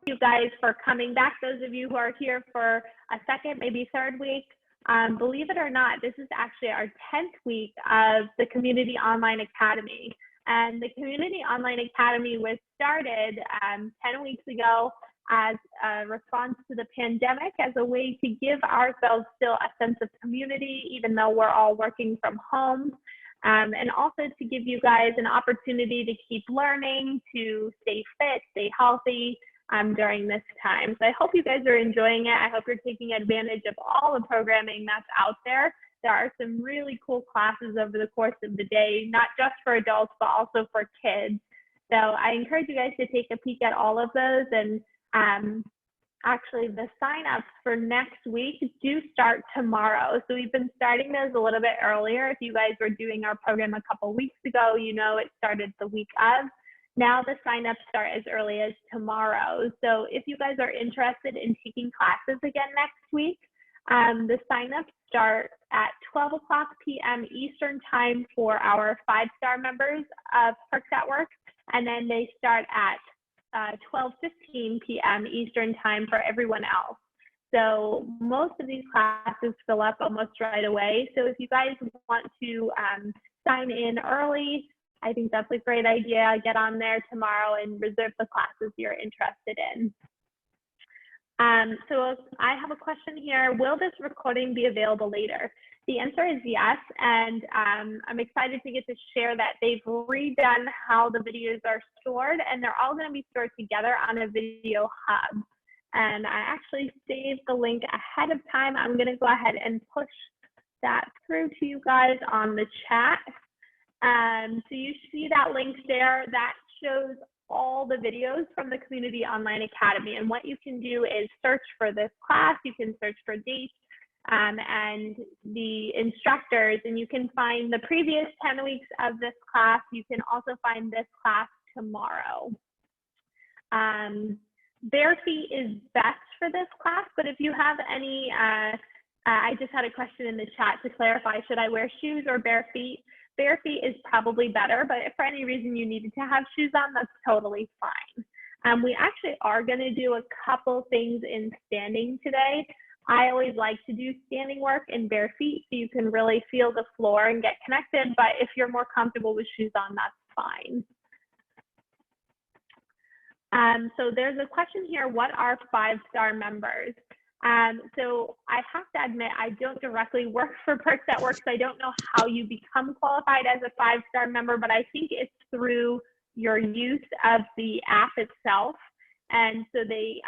You guys for coming back. Those of you who are here for a second, maybe third week. Believe it or not, this is actually our 10th week of the Community Online Academy. And the Community Online Academy was started 10 weeks ago as a response to the pandemic, as a way to give ourselves still a sense of community, even though we're all working from home. And also to give you guys an opportunity to keep learning, to stay fit, stay healthy during this time. So I hope you guys are enjoying it. I hope you're taking advantage of all the programming that's out there. There are some really cool classes over the course of the day, not just for adults, but also for kids. So I encourage you guys to take a peek at all of those. And actually the sign-ups for next week do start tomorrow. So we've been starting those a little bit earlier. If you guys were doing our program a couple weeks ago, you know it started the week of. Now the sign-ups start as early as tomorrow. So if you guys are interested in taking classes again next week, the sign-ups start at 12 o'clock p.m. Eastern time for our 5-star members of Perks at Work, and then they start at 12:15 p.m. Eastern time for everyone else. So most of these classes fill up almost right away. So if you guys want to sign in early, I think that's a great idea. Get on there tomorrow and reserve the classes you're interested in. So I have a question here. Will this recording be available later? The answer is yes, and I'm excited to get to share that they've redone how the videos are stored, and they're all going to be stored together on a video hub. And I actually saved the link ahead of time. I'm going to go ahead and push that through to you guys on the chat. So you see that link there, that shows all the videos from the Community Online Academy. And what you can do is search for this class, you can search for dates and the instructors, and you can find the previous 10 weeks of this class. You can also find this class tomorrow. Bare feet is best for this class, but if you have any, I just had a question in the chat to clarify, should I wear shoes or bare feet? Bare feet is probably better, but if for any reason you needed to have shoes on, that's totally fine. We actually are going to do a couple things in standing today. I always like to do standing work in bare feet so you can really feel the floor and get connected, but if you're more comfortable with shoes on, that's fine. So there's a question here, what are 5-star members? So I have to admit, I don't directly work for Perks at Work, so I don't know how you become qualified as a 5-star member, but I think it's through your use of the app itself. And so they,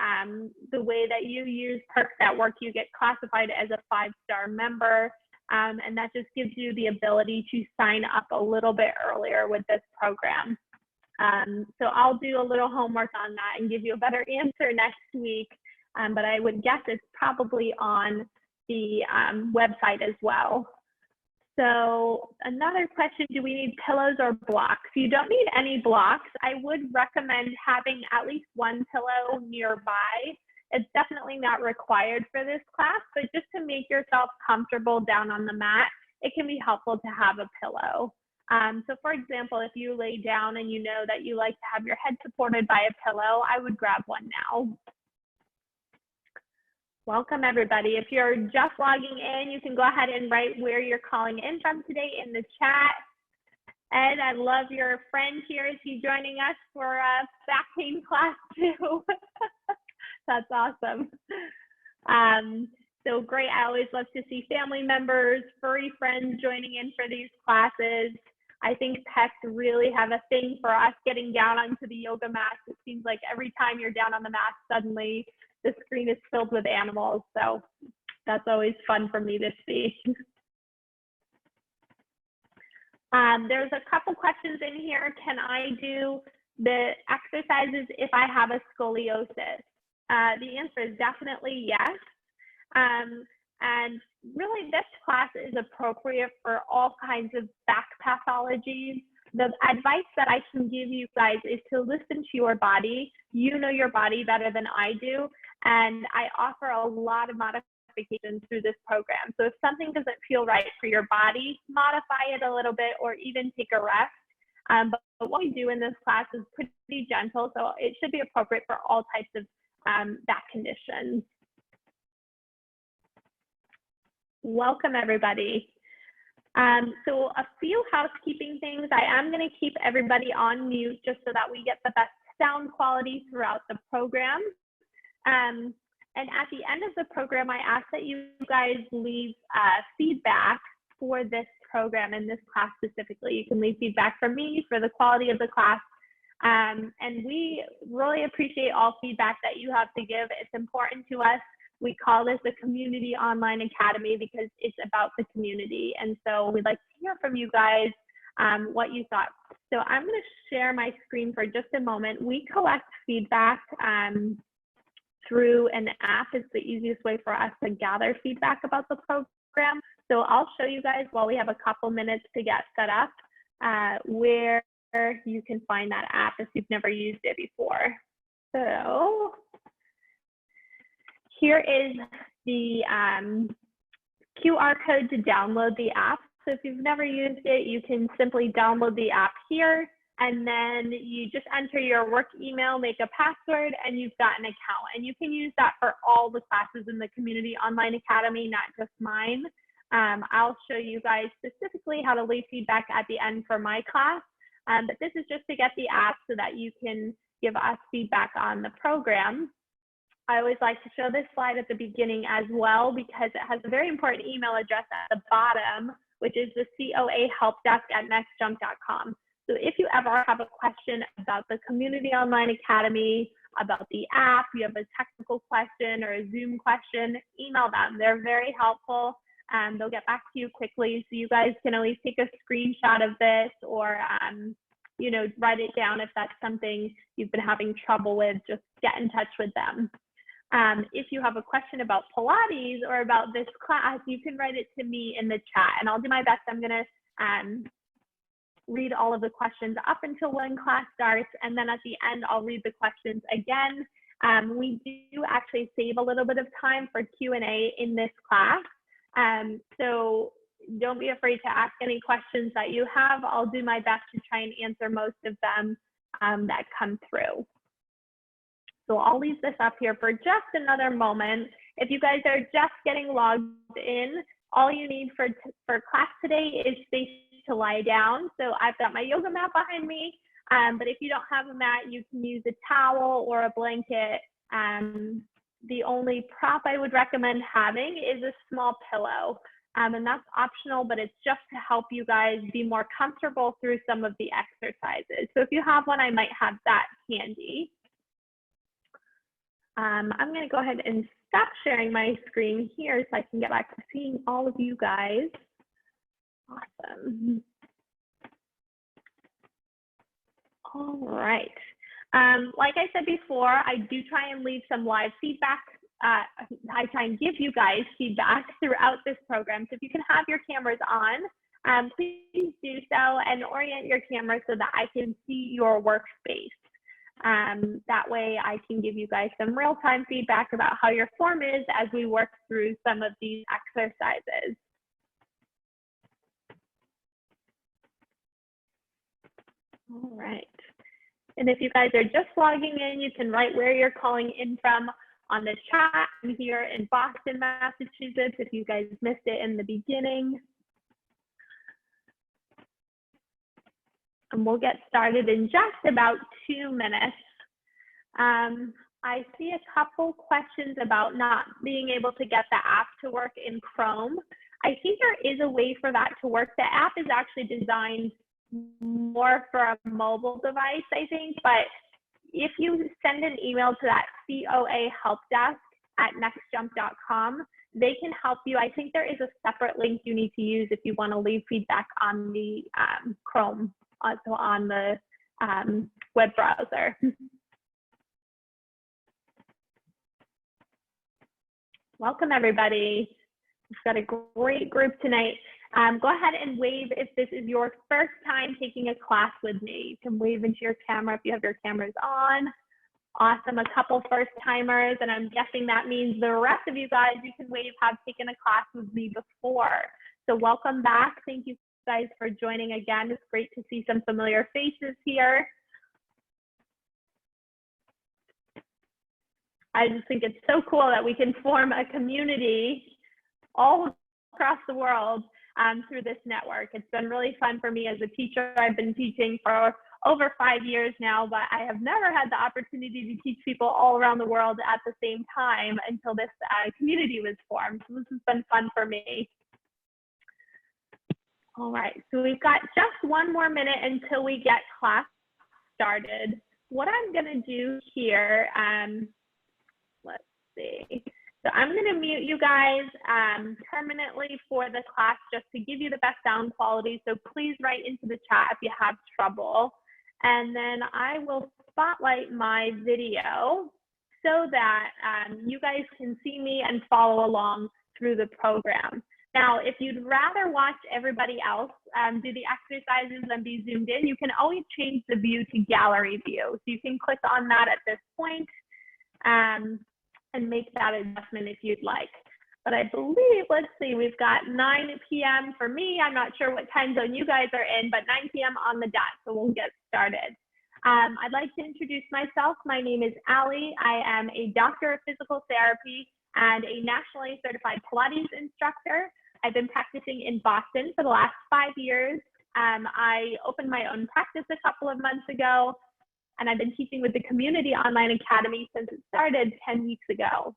the way that you use Perks at Work, you get classified as a 5-star member, and that just gives you the ability to sign up a little bit earlier with this program. So I'll do a little homework on that and give you a better answer next week. But I would guess it's probably on the website as well. So another question, do we need pillows or blocks? You don't need any blocks. I would recommend having at least one pillow nearby. It's definitely not required for this class, but just to make yourself comfortable down on the mat, it can be helpful to have a pillow. So for example, if you lay down and you know that you like to have your head supported by a pillow, I would grab one now. Welcome everybody. If you're just logging in, you can go ahead and write where you're calling in from today in the chat. Ed, I love your friend here. Is he joining us for a back pain class too? That's awesome. So great. I always love to see family members, furry friends joining in for these classes. I think pets really have a thing for us getting down onto the yoga mats. It seems like every time you're down on the mat, suddenly the screen is filled with animals. So that's always fun for me to see. There's a couple questions in here. Can I do the exercises if I have a scoliosis? The answer is definitely yes. And really this class is appropriate for all kinds of back pathologies. The advice that I can give you guys is to listen to your body. You know your body better than I do. And I offer a lot of modifications certification through this program. So if something doesn't feel right for your body, modify it a little bit or even take a rest. But what we do in this class is pretty gentle, so it should be appropriate for all types of back conditions. Welcome, everybody. So a few housekeeping things. I am going to keep everybody on mute just so that we get the best sound quality throughout the program. And at the end of the program, I ask that you guys leave feedback for this program and this class specifically. You can leave feedback from me for the quality of the class. And we really appreciate all feedback that you have to give. It's important to us. We call this a community online academy because it's about the community. And so we'd like to hear from you guys what you thought. So I'm going to share my screen for just a moment. We collect feedback through an app. It's the easiest way for us to gather feedback about the program. So I'll show you guys while we have a couple minutes to get set up where you can find that app if you've never used it before. So here is the QR code to download the app. So if you've never used it, you can simply download the app here, and then you just enter your work email, make a password, and you've got an account. And you can use that for all the classes in the Community Online Academy, not just mine. I'll show you guys specifically how to leave feedback at the end for my class, but this is just to get the app so that you can give us feedback on the program. I always like to show this slide at the beginning as well because it has a very important email address at the bottom, which is the COA help desk at nextjump.com. So if you ever have a question about the Community Online Academy, about the app, you have a technical question or a Zoom question, email them. They're very helpful. They'll get back to you quickly. So you guys can always take a screenshot of this or, you know, write it down if that's something you've been having trouble with, just get in touch with them. If you have a question about Pilates or about this class, you can write it to me in the chat and I'll do my best. I'm gonna read all of the questions up until when class starts, and then at the end, I'll read the questions again. We do actually save a little bit of time for Q&A in this class. So don't be afraid to ask any questions that you have. I'll do my best to try and answer most of them that come through. So I'll leave this up here for just another moment. If you guys are just getting logged in, all you need for class today is space to lie down. So I've got my yoga mat behind me, but if you don't have a mat, you can use a towel or a blanket. The only prop I would recommend having is a small pillow. And that's optional, but it's just to help you guys be more comfortable through some of the exercises. So if you have one, I might have that handy. I'm going to go ahead and stop sharing my screen here so I can get back to seeing all of you guys. Awesome. All right. Like I said before, I do try and leave some live feedback. I try and give you guys feedback throughout this program. So if you can have your cameras on, please do so and orient your camera so that I can see your workspace. That way I can give you guys some real-time feedback about how your form is as we work through some of these exercises. All right. And if you guys are just logging in, you can write where you're calling in from on the chat. I'm here in Boston, Massachusetts, if you guys missed it in the beginning. And we'll get started in just about 2 minutes. I see a couple questions about not being able to get the app to work in Chrome. I think there is a way for that to work. The app is actually designed more for a mobile device, I think, but if you send an email to that COA help desk at nextjump.com, they can help you. I think there is a separate link you need to use if you want to leave feedback on the Chrome, also on the web browser. Welcome, everybody. We've got a great group tonight. Go ahead and wave if this is your first time taking a class with me. You can wave into your camera if you have your cameras on. Awesome, a couple first timers, and I'm guessing that means the rest of you guys, you can wave, have taken a class with me before. So welcome back. Thank you guys for joining again. It's great to see some familiar faces here. I just think it's so cool that we can form a community all across the world through this network. It's been really fun for me as a teacher. I've been teaching for over 5 years now, but I have never had the opportunity to teach people all around the world at the same time until this community was formed. So this has been fun for me. All right, so we've got just 1 more minute until we get class started. What I'm gonna do here, let's see. So I'm going to mute you guys permanently for the class just to give you the best sound quality. So please write into the chat if you have trouble. And then I will spotlight my video so that you guys can see me and follow along through the program. Now, if you'd rather watch everybody else do the exercises and be zoomed in, you can always change the view to gallery view. So you can click on that at this point. And make that adjustment if you'd like. But I believe, let's see, we've got 9 p.m. for me. I'm not sure what time zone you guys are in, but 9 p.m. on the dot, so we'll get started. I'd like to introduce myself. My name is Allie. I am a doctor of physical therapy and a nationally certified Pilates instructor. I've been practicing in Boston for the last 5 years. I opened my own practice a couple of months ago, and I've been teaching with the Community Online Academy since it started 10 weeks ago.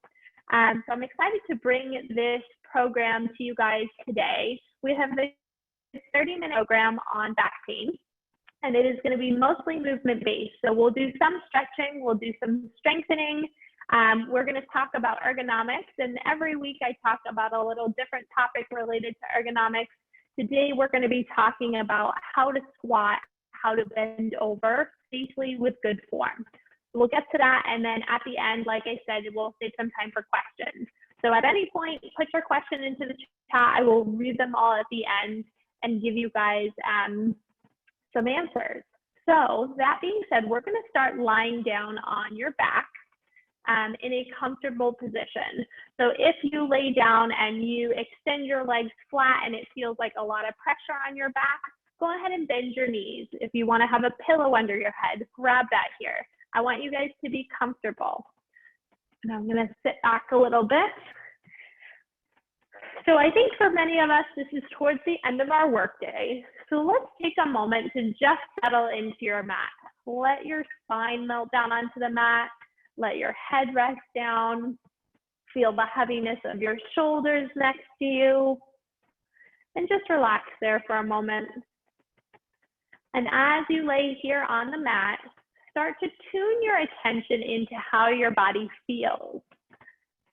So I'm excited to bring this program to you guys today. We have a 30-minute program on back pain, and it is going to be mostly movement-based. So we'll do some stretching, we'll do some strengthening. We're going to talk about ergonomics, and every week I talk about a little different topic related to ergonomics. Today we're going to be talking about how to squat, how to bend over safely with good form. We'll get to that, and then at the end, like I said, we'll save some time for questions. So at any point, put your question into the chat. I will read them all at the end and give you guys some answers. So that being said, we're going to start lying down on your back in a comfortable position. So if you lay down and you extend your legs flat and it feels like a lot of pressure on your back, go ahead and bend your knees. If you want to have a pillow under your head, grab that here. I want you guys to be comfortable. And I'm going to sit back a little bit. So I think for many of us, this is towards the end of our workday. So let's take a moment to just settle into your mat. Let your spine melt down onto the mat. Let your head rest down. Feel the heaviness of your shoulders next to you. And just relax there for a moment. And as you lay here on the mat, start to tune your attention into how your body feels.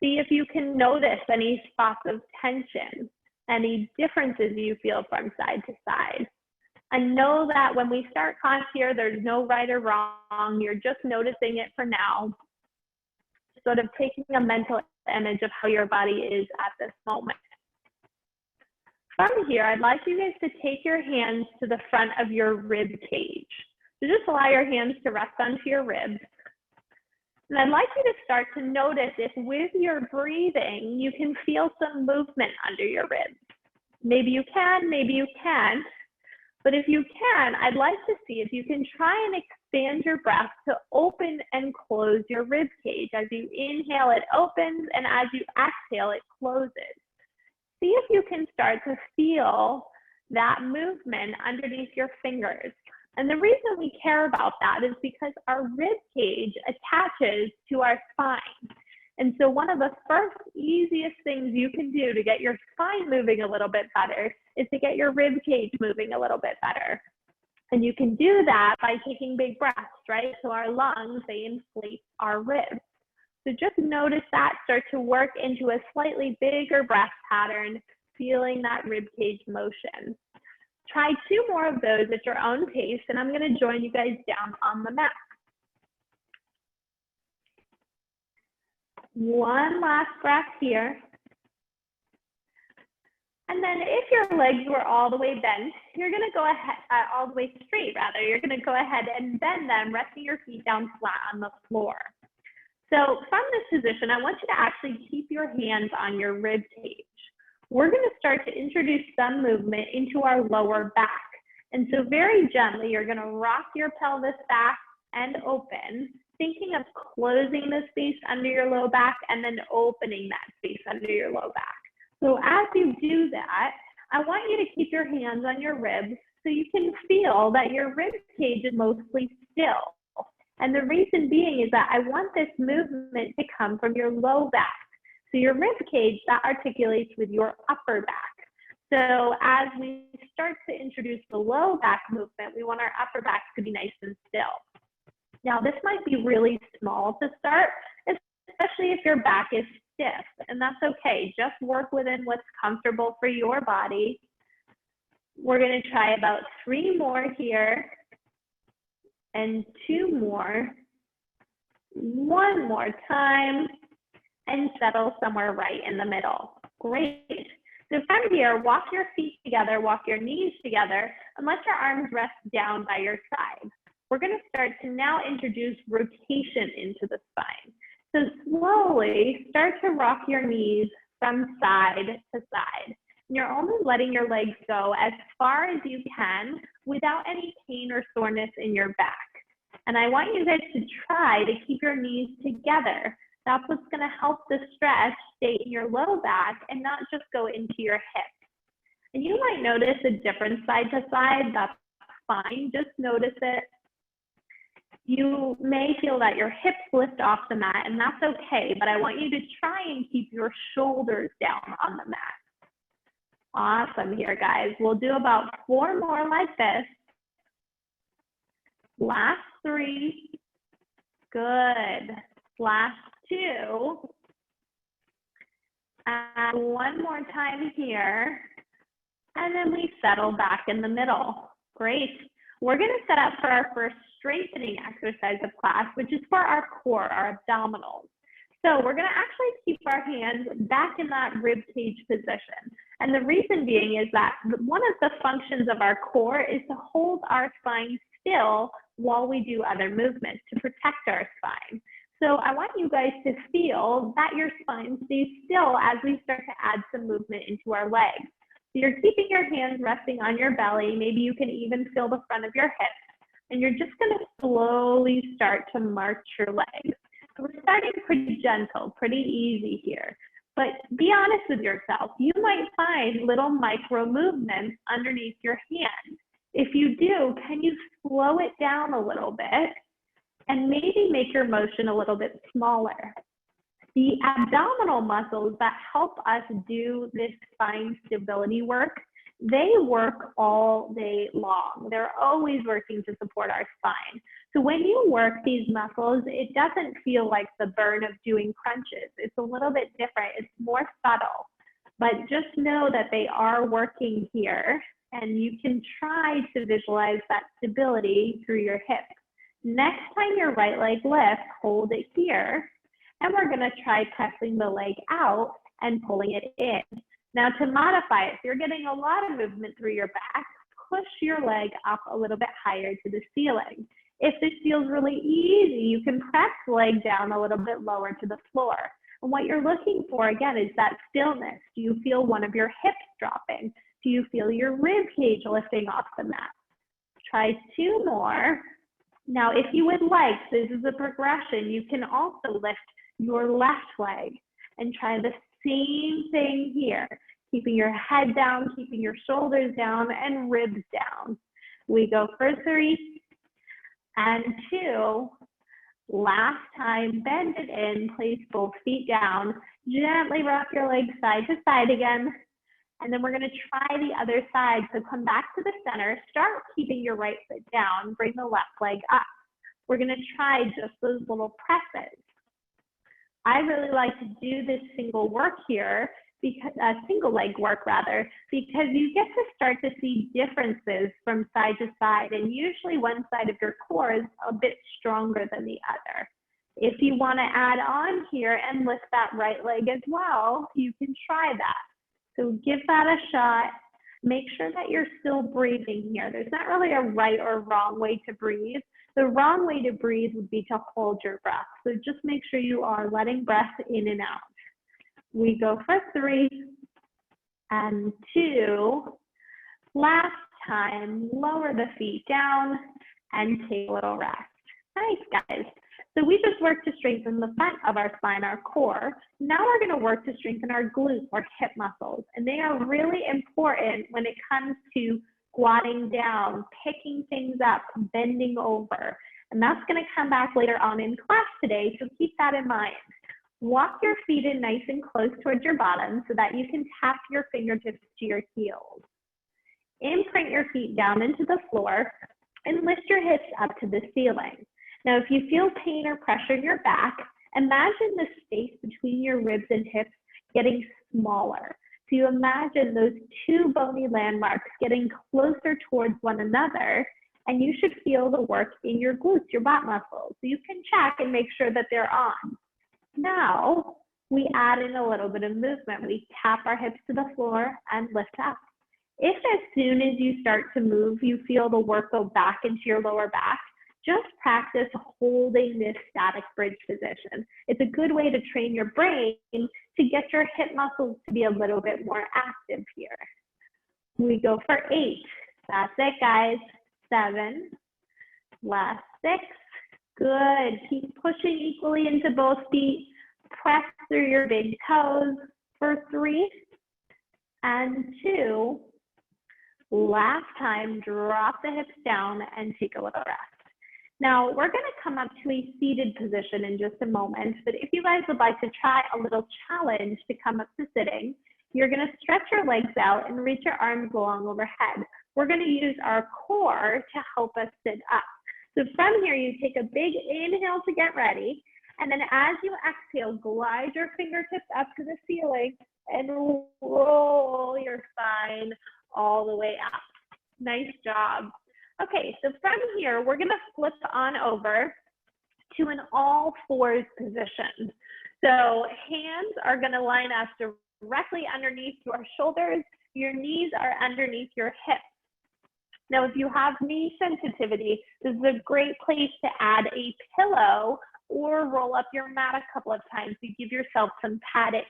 See if you can notice any spots of tension, any differences you feel from side to side. And know that when we start class here, there's no right or wrong. You're just noticing it for now. Sort of taking a mental image of how your body is at this moment. From here, I'd like you guys to take your hands to the front of your rib cage. So just allow your hands to rest onto your ribs. And I'd like you to start to notice if with your breathing, you can feel some movement under your ribs. Maybe you can, maybe you can't. But if you can, I'd like to see if you can try and expand your breath to open and close your rib cage. As you inhale, it opens, and as you exhale, it closes. See if you can start to feel that movement underneath your fingers. And the reason we care about that is because our rib cage attaches to our spine. And so one of the first easiest things you can do to get your spine moving a little bit better is to get your rib cage moving a little bit better. And you can do that by taking big breaths, right? So our lungs, they inflate our ribs. So just notice that, start to work into a slightly bigger breath pattern, feeling that rib cage motion. Try 2 more of those at your own pace, and I'm going to join you guys down on the mat. One last breath here. And then if your legs were all the way bent, you're going to go ahead, all the way straight rather, you're going to go ahead and bend them, resting your feet down flat on the floor. So from this position, I want you to actually keep your hands on your rib cage. We're going to start to introduce some movement into our lower back. And so very gently, you're going to rock your pelvis back and open, thinking of closing the space under your low back and then opening that space under your low back. So as you do that, I want you to keep your hands on your ribs so you can feel that your rib cage is mostly still. And the reason being is that I want this movement to come from your low back. So your rib cage, that articulates with your upper back. So as we start to introduce the low back movement, we want our upper back to be nice and still. Now this might be really small to start, especially if your back is stiff, and that's okay. Just work within what's comfortable for your body. We're going to try about 3 more here, and 2 more, 1 more time, and settle somewhere right in the middle. Great. So from here, walk your feet together, walk your knees together, and let your arms rest down by your side. We're going to start to now introduce rotation into the spine. So slowly start to rock your knees from side to side. And you're only letting your legs go as far as you can without any pain or soreness in your back. And I want you guys to try to keep your knees together. That's what's going to help the stretch stay in your low back and not just go into your hips. And you might notice a difference side to side. That's fine. Just notice it. You may feel that your hips lift off the mat, and that's okay, but I want you to try and keep your shoulders down on the mat. Awesome here, guys. We'll do about 4 more like this. Last 3. Good. Last 2. And 1 more time here. And then we settle back in the middle. Great. We're going to set up for our first strengthening exercise of class, which is for our core, our abdominals. So we're going to actually keep our hands back in that rib cage position. And the reason being is that one of the functions of our core is to hold our spine still while we do other movements to protect our spine. So I want you guys to feel that your spine stays still as we start to add some movement into our legs. So you're keeping your hands resting on your belly. Maybe you can even feel the front of your hips. And you're just going to slowly start to march your legs. So we're starting pretty gentle, pretty easy here. But be honest with yourself. You might find little micro movements underneath your hand. If you do, can you slow it down a little bit and maybe make your motion a little bit smaller? The abdominal muscles that help us do this spine stability work, they work all day long. They're always working to support our spine. So when you work these muscles, it doesn't feel like the burn of doing crunches. It's a little bit different. It's more subtle. But just know that they are working here, and you can try to visualize that stability through your hips. Next time your right leg lifts, hold it here. And we're going to try pressing the leg out and pulling it in. Now to modify it, if you're getting a lot of movement through your back, push your leg up a little bit higher to the ceiling. If this feels really easy, you can press the leg down a little bit lower to the floor. And what you're looking for, again, is that stillness. Do you feel one of your hips dropping? Do you feel your rib cage lifting off the mat? Try 2 more. Now, if you would like, this is a progression, you can also lift your left leg and try the same thing here, keeping your head down, keeping your shoulders down, and ribs down. We go for 3 and 2. Last time, bend it in, place both feet down, gently rock your legs side to side again. And then we're going to try the other side. So come back to the center, start keeping your right foot down, bring the left leg up. We're going to try just those little presses. I really like to do this single work here, because single leg work rather, because you get to start to see differences from side to side, and usually one side of your core is a bit stronger than the other. If you want to add on here and lift that right leg as well, you can try that. So give that a shot. Make sure that you're still breathing here. There's not really a right or wrong way to breathe. The wrong way to breathe would be to hold your breath. So just make sure you are letting breath in and out. We go for 3 and 2. Last time, lower the feet down and take a little rest. Nice, guys. So we just worked to strengthen the front of our spine, our core. Now we're going to work to strengthen our glutes, our hip muscles. And they are really important when it comes to squatting down, picking things up, bending over. And that's going to come back later on in class today, so keep that in mind. Walk your feet in nice and close towards your bottom so that you can tap your fingertips to your heels. Imprint your feet down into the floor and lift your hips up to the ceiling. Now, if you feel pain or pressure in your back, imagine the space between your ribs and hips getting smaller. So you imagine those 2 bony landmarks getting closer towards one another, and you should feel the work in your glutes, your butt muscles. So you can check and make sure that they're on. Now, we add in a little bit of movement. We tap our hips to the floor and lift up. If as soon as you start to move, you feel the work go back into your lower back, just practice holding this static bridge position. It's a good way to train your brain to get your hip muscles to be a little bit more active here. We go for 8. That's it, guys. 7. Last 6. Good. Keep pushing equally into both feet. Press through your big toes for 3 and 2. Last time, drop the hips down and take a little rest. Now, we're going to come up to a seated position in just a moment, but if you guys would like to try a little challenge to come up to sitting, you're going to stretch your legs out and reach your arms long overhead. We're going to use our core to help us sit up. So from here, you take a big inhale to get ready, and then as you exhale, glide your fingertips up to the ceiling and roll your spine all the way up. Nice job. Okay, so from here, we're going to flip on over to an all fours position. So hands are going to line up directly underneath your shoulders. Your knees are underneath your hips. Now, if you have knee sensitivity, this is a great place to add a pillow or roll up your mat a couple of times to give yourself some padding.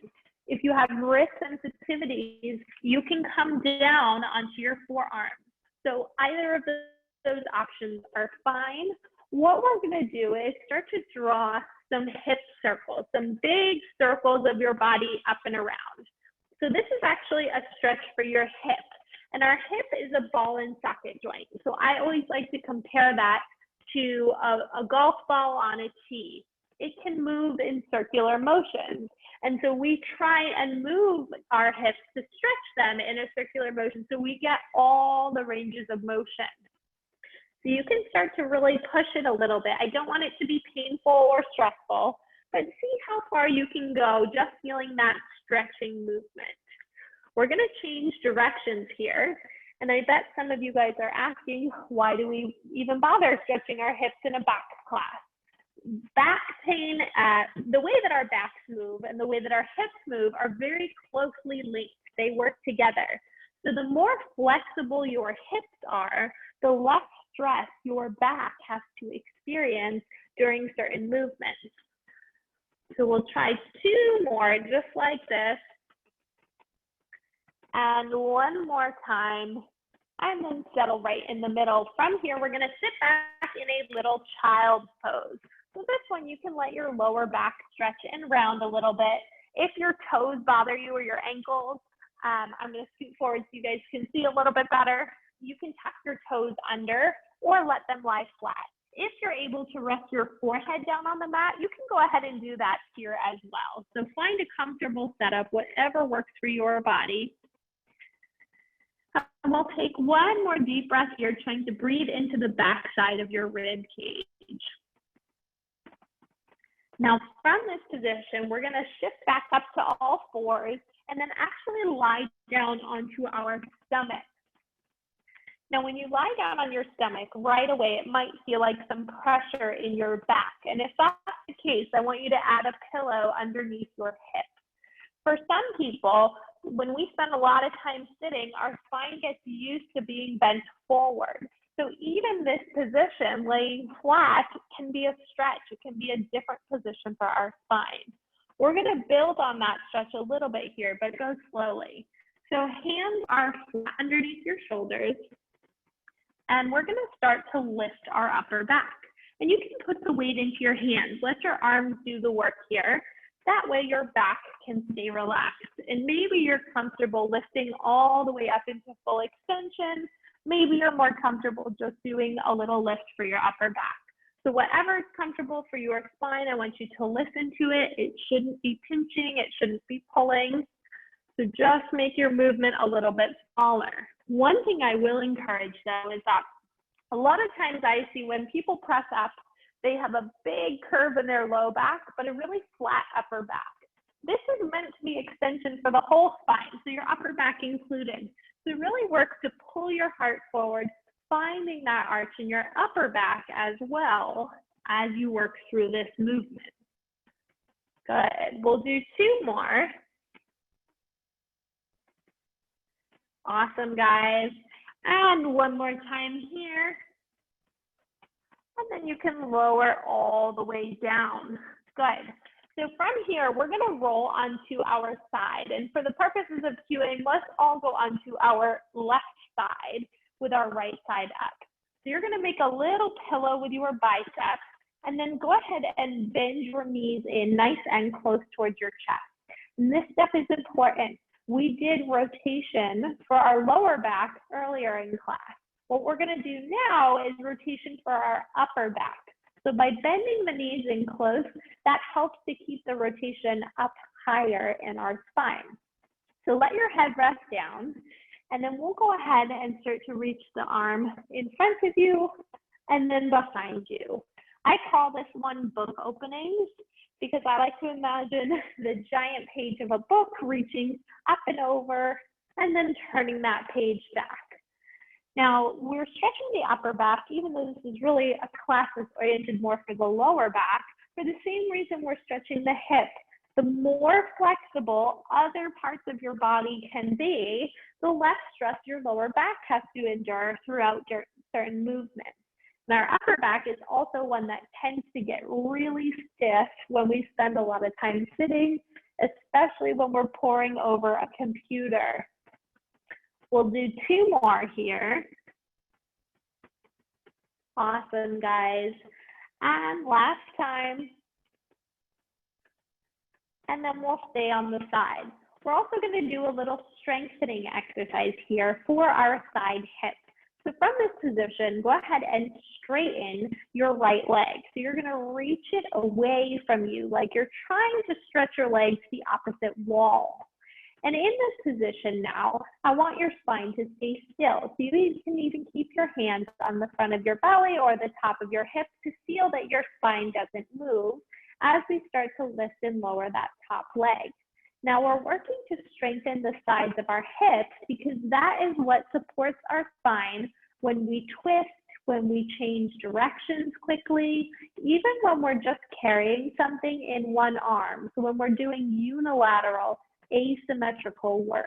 If you have wrist sensitivities, you can come down onto your forearms. So either of those options are fine. What we're going to do is start to draw some hip circles, some big circles of your body up and around. So this is actually a stretch for your hip. And our hip is a ball and socket joint. So I always like to compare that to a golf ball on a tee. It can move in circular motions. And so we try and move our hips to stretch them in a circular motion so we get all the ranges of motion. So you can start to really push it a little bit. I don't want it to be painful or stressful, but see how far you can go just feeling that stretching movement. We're going to change directions here. And I bet some of you guys are asking, why do we even bother stretching our hips in a back class? Back pain, the way that our backs move and the way that our hips move are very closely linked. They work together. So the more flexible your hips are, the less stress your back has to experience during certain movements. So we'll try 2 more just like this. And one more time, and then settle right in the middle. From here, we're going to sit back in a little child's pose. So this one, you can let your lower back stretch and round a little bit. If your toes bother you or your ankles, I'm going to scoot forward so you guys can see a little bit better. You can tuck your toes under or let them lie flat. If you're able to rest your forehead down on the mat, you can go ahead and do that here as well. So find a comfortable setup, whatever works for your body. And we'll take one more deep breath here, trying to breathe into the back side of your rib cage. Now, from this position, we're going to shift back up to all fours and then actually lie down onto our stomach. Now, when you lie down on your stomach, right away, it might feel like some pressure in your back. And if that's the case, I want you to add a pillow underneath your hip. For some people, when we spend a lot of time sitting, our spine gets used to being bent forward. So even this position, laying flat, can be a stretch. It can be a different position for our spine. We're going to build on that stretch a little bit here, but go slowly. So hands are flat underneath your shoulders, and we're going to start to lift our upper back. And you can put the weight into your hands. Let your arms do the work here. That way your back can stay relaxed. And maybe you're comfortable lifting all the way up into full extension. Maybe you're more comfortable just doing a little lift for your upper back. So whatever is comfortable for your spine, I want you to listen to it. It shouldn't be pinching, it shouldn't be pulling. So just make your movement a little bit smaller. One thing I will encourage though is that a lot of times I see when people press up, they have a big curve in their low back, but a really flat upper back. This is meant to be extension for the whole spine, so your upper back included. So really work to pull your heart forward, finding that arch in your upper back as well as you work through this movement. Good. We'll do 2 more. Awesome, guys. And one more time here. And then you can lower all the way down. Good. So from here, we're going to roll onto our side. And for the purposes of cueing, let's all go onto our left side with our right side up. So you're going to make a little pillow with your biceps, and then go ahead and bend your knees in nice and close towards your chest. And this step is important. We did rotation for our lower back earlier in class. What we're going to do now is rotation for our upper back. So by bending the knees in close, that helps to keep the rotation up higher in our spine. So let your head rest down, and then we'll go ahead and start to reach the arm in front of you and then behind you. I call this one book openings because I like to imagine the giant page of a book reaching up and over and then turning that page back. Now, we're stretching the upper back, even though this is really a class that's oriented more for the lower back, for the same reason we're stretching the hip. The more flexible other parts of your body can be, the less stress your lower back has to endure throughout certain movements. And our upper back is also one that tends to get really stiff when we spend a lot of time sitting, especially when we're poring over a computer. We'll do 2 more here. Awesome, guys. And last time. And then we'll stay on the side. We're also going to do a little strengthening exercise here for our side hip. So from this position, go ahead and straighten your right leg. So you're going to reach it away from you, like you're trying to stretch your leg to the opposite wall. And in this position now, I want your spine to stay still. So you can even keep your hands on the front of your belly or the top of your hip to feel that your spine doesn't move as we start to lift and lower that top leg. Now we're working to strengthen the sides of our hips because that is what supports our spine when we twist, when we change directions quickly, even when we're just carrying something in one arm. So when we're doing unilateral, asymmetrical work.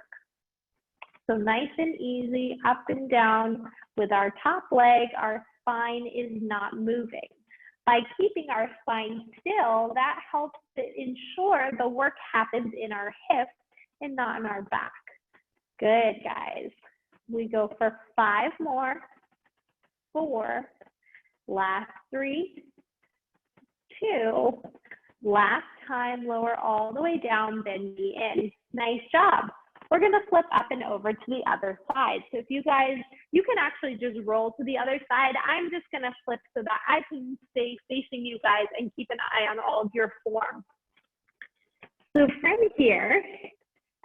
So nice and easy, up and down with our top leg, our spine is not moving. By keeping our spine still, that helps to ensure the work happens in our hips and not in our back. Good, guys. We go for 5 more, 4, last 3, 2, last time, lower all the way down, bend knee in. Nice job. We're going to flip up and over to the other side. So if you guys, you can actually just roll to the other side. I'm just going to flip so that I can stay facing you guys and keep an eye on all of your form. So from here,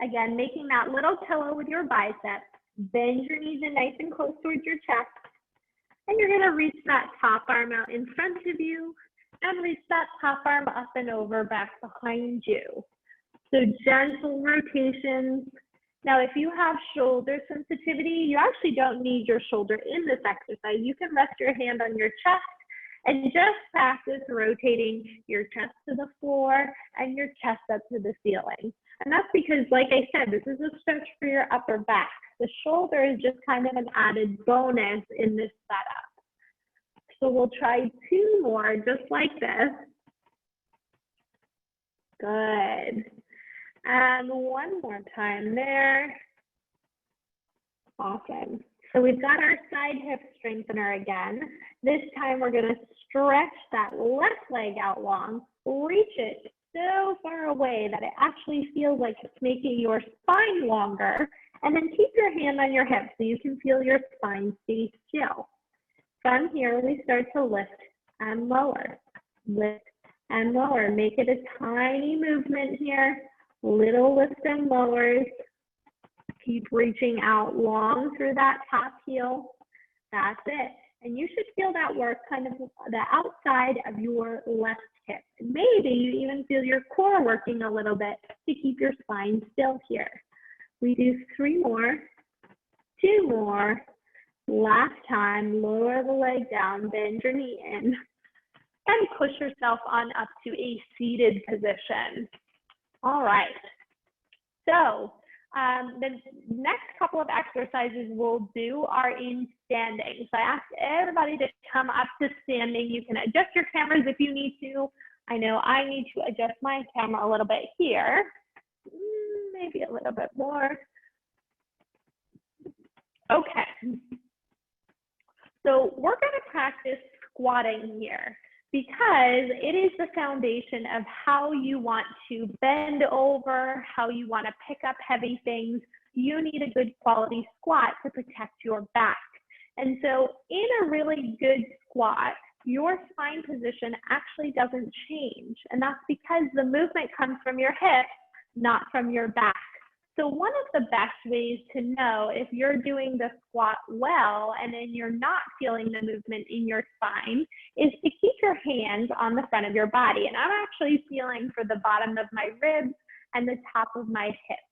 again, making that little pillow with your biceps, bend your knees in nice and close towards your chest. And you're going to reach that top arm out in front of you and reach that top arm up and over back behind you. So gentle rotations. Now, if you have shoulder sensitivity, you actually don't need your shoulder in this exercise. You can rest your hand on your chest and just practice rotating your chest to the floor and your chest up to the ceiling. And that's because, like I said, this is a stretch for your upper back. The shoulder is just kind of an added bonus in this setup. So we'll try 2 more just like this. Good. And one more time there. Awesome. So we've got our side hip strengthener again. This time we're going to stretch that left leg out long, reach it so far away that it actually feels like it's making your spine longer, and then keep your hand on your hip so you can feel your spine stay still. From here, we start to lift and lower, lift and lower. Make it a tiny movement here, little lifts and lowers. Keep reaching out long through that top heel. That's it. And you should feel that work kind of the outside of your left hip. Maybe you even feel your core working a little bit to keep your spine still here. We do 3 more, 2 more. Last time, lower the leg down, bend your knee in, and push yourself on up to a seated position. All right. So the next couple of exercises we'll do are in standing. So I asked everybody to come up to standing. You can adjust your cameras if you need to. I know I need to adjust my camera a little bit here. Maybe a little bit more. Okay. So we're going to practice squatting here, because it is the foundation of how you want to bend over, how you want to pick up heavy things. You need a good quality squat to protect your back. And so in a really good squat, your spine position actually doesn't change. And that's because the movement comes from your hip, not from your back. So one of the best ways to know if you're doing the squat well and then you're not feeling the movement in your spine is to keep your hands on the front of your body. And I'm actually feeling for the bottom of my ribs and the top of my hips.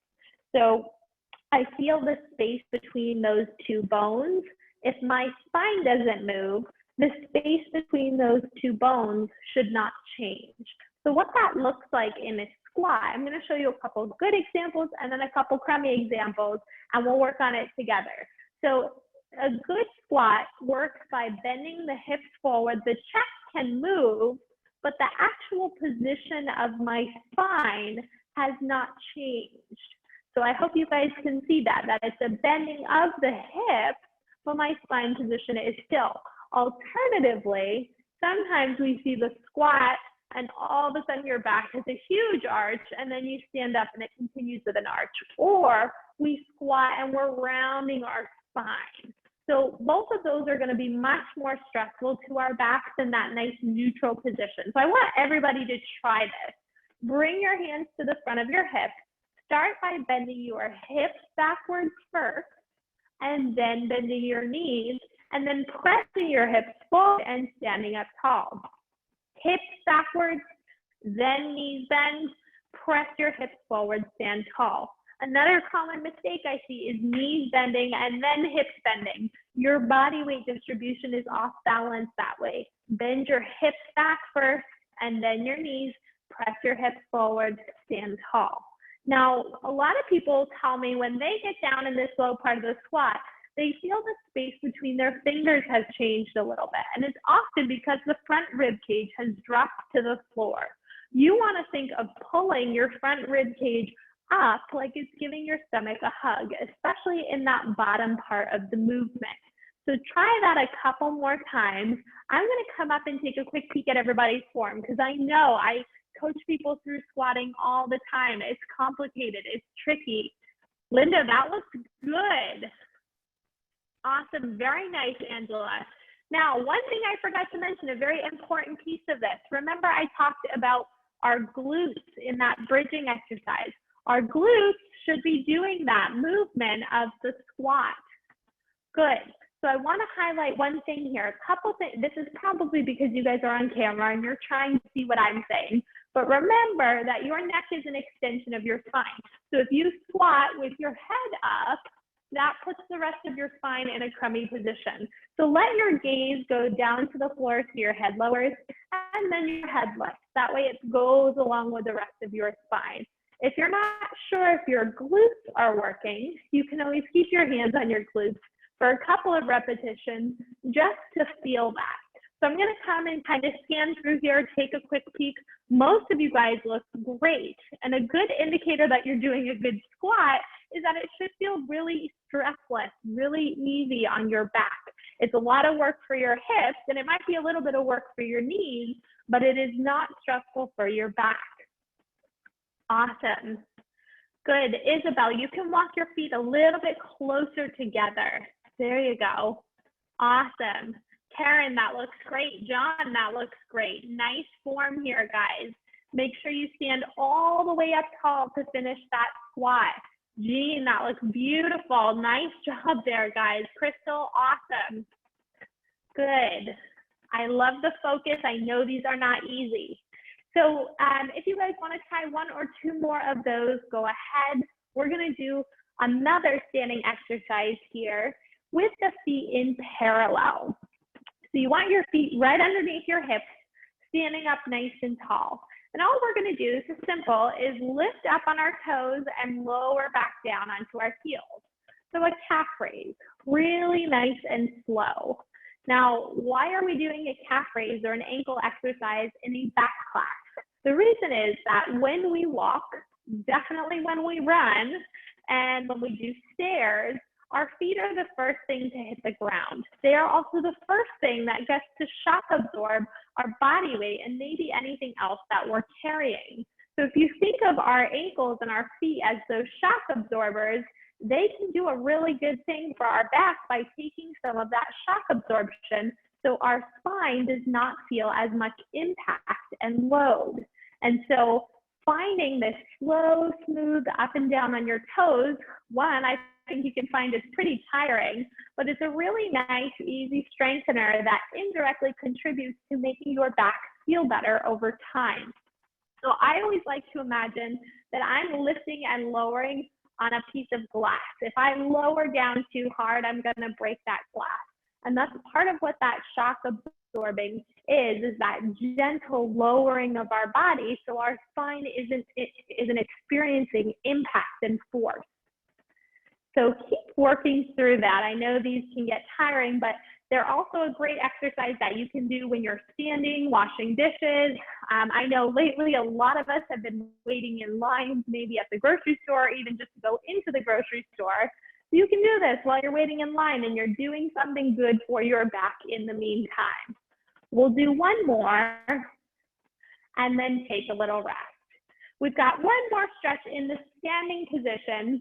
So I feel the space between those 2 bones. If my spine doesn't move, the space between those 2 bones should not change. So what that looks like in a squat, I'm going to show you a couple of good examples and then a couple crummy examples, and we'll work on it together. So a good squat works by bending the hips forward. The chest can move, but the actual position of my spine has not changed. So I hope you guys can see that it's a bending of the hip, but my spine position is still. Alternatively, sometimes we see the squat and all of a sudden your back has a huge arch, and then you stand up and it continues with an arch. Or we squat and we're rounding our spine. So both of those are going to be much more stressful to our back than that nice neutral position. So I want everybody to try this. Bring your hands to the front of your hips. Start by bending your hips backwards first, and then bending your knees, and then pressing your hips forward and standing up tall. Hips backwards, then knees bend, press your hips forward, stand tall. Another common mistake I see is knees bending and then hips bending. Your body weight distribution is off balance that way. Bend your hips back first and then your knees, press your hips forward, stand tall. Now, a lot of people tell me when they get down in this low part of the squat, they feel the space between their fingers has changed a little bit. And it's often because the front rib cage has dropped to the floor. You want to think of pulling your front rib cage up like it's giving your stomach a hug, especially in that bottom part of the movement. So try that a couple more times. I'm going to come up and take a quick peek at everybody's form, because I know I coach people through squatting all the time. It's complicated. It's tricky. Linda, that looks good. Awesome. Very nice, Angela. Now, one thing I forgot to mention, a very important piece of this. Remember, I talked about our glutes in that bridging exercise. Our glutes should be doing that movement of the squat. Good. So I want to highlight one thing here. A couple things. This is probably because you guys are on camera and you're trying to see what I'm saying. But remember that your neck is an extension of your spine. So if you squat with your head up, that puts the rest of your spine in a crummy position. So let your gaze go down to the floor so your head lowers, and then your head lifts. That way it goes along with the rest of your spine. If you're not sure if your glutes are working, you can always keep your hands on your glutes for a couple of repetitions just to feel that. So I'm gonna come and kind of scan through here, take a quick peek. Most of you guys look great. And a good indicator that you're doing a good squat is that it should feel really stressless, really easy on your back. It's a lot of work for your hips, and it might be a little bit of work for your knees, but it is not stressful for your back. Awesome. Good. Isabel, you can walk your feet a little bit closer together. There you go. Awesome. Karen, that looks great. John, that looks great. Nice form here, guys. Make sure you stand all the way up tall to finish that squat. Jean, that looks beautiful. Nice job there, guys. Crystal, awesome. Good. I love the focus. I know these are not easy. So if you guys want to try one or two more of those, go ahead. We're going to do another standing exercise here with the feet in parallel. So you want your feet right underneath your hips, standing up nice and tall. And all we're going to do, this is simple, is lift up on our toes and lower back down onto our heels. So a calf raise, really nice and slow. Now, why are we doing a calf raise or an ankle exercise in a back class? The reason is that when we walk, definitely when we run, and when we do stairs, our feet are the first thing to hit the ground. They are also the first thing that gets to shock absorb our body weight and maybe anything else that we're carrying. So if you think of our ankles and our feet as those shock absorbers, they can do a really good thing for our back by taking some of that shock absorption so our spine does not feel as much impact and load. And so finding this slow, smooth up and down on your toes, one, I think you can find it's pretty tiring, but it's a really nice, easy strengthener that indirectly contributes to making your back feel better over time. So I always like to imagine that I'm lifting and lowering on a piece of glass. If I lower down too hard, I'm going to break that glass. And that's part of what that shock absorbing is that gentle lowering of our body so our spine isn't experiencing impact and force. So keep working through that. I know these can get tiring, but they're also a great exercise that you can do when you're standing, washing dishes. I know lately a lot of us have been waiting in lines, maybe at the grocery store, even just to go into the grocery store. So you can do this while you're waiting in line and you're doing something good for your back in the meantime. We'll do one more and then take a little rest. We've got one more stretch in the standing position.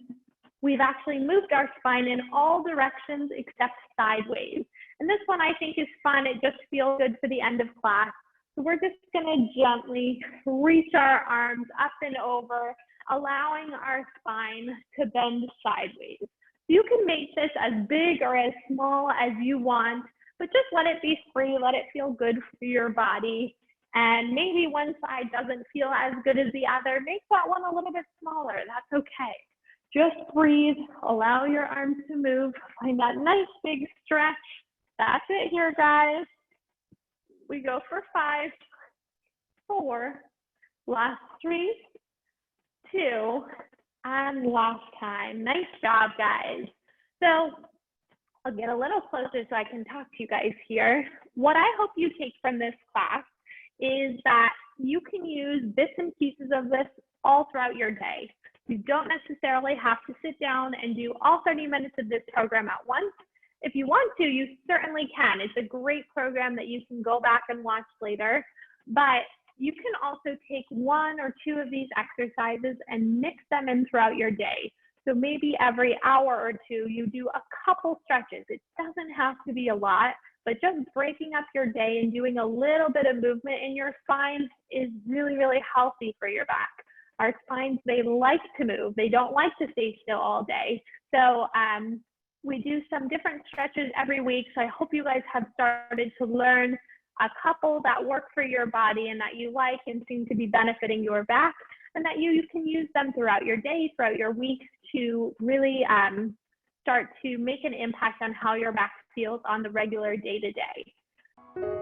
We've actually moved our spine in all directions except sideways. And this one I think is fun. It just feels good for the end of class. So we're just gonna gently reach our arms up and over, allowing our spine to bend sideways. You can make this as big or as small as you want, but just let it be free, let it feel good for your body. And maybe one side doesn't feel as good as the other. Make that one a little bit smaller, that's okay. Just breathe, allow your arms to move, find that nice big stretch. That's it here, guys. We go for 5, 4, last 3, 2, and last time. Nice job, guys. So I'll get a little closer so I can talk to you guys here. What I hope you take from this class is that you can use bits and pieces of this all throughout your day. You don't necessarily have to sit down and do all 30 minutes of this program at once. If you want to, you certainly can. It's a great program that you can go back and watch later, but you can also take 1 or 2 of these exercises and mix them in throughout your day. So maybe every hour or 2, you do a couple stretches. It doesn't have to be a lot, but just breaking up your day and doing a little bit of movement in your spine is really, really healthy for your back. Our spines, they like to move. They don't like to stay still all day. So we do some different stretches every week. So I hope you guys have started to learn a couple that work for your body and that you like and seem to be benefiting your back, and that you can use them throughout your day, throughout your week to really start to make an impact on how your back feels on the regular day-to-day.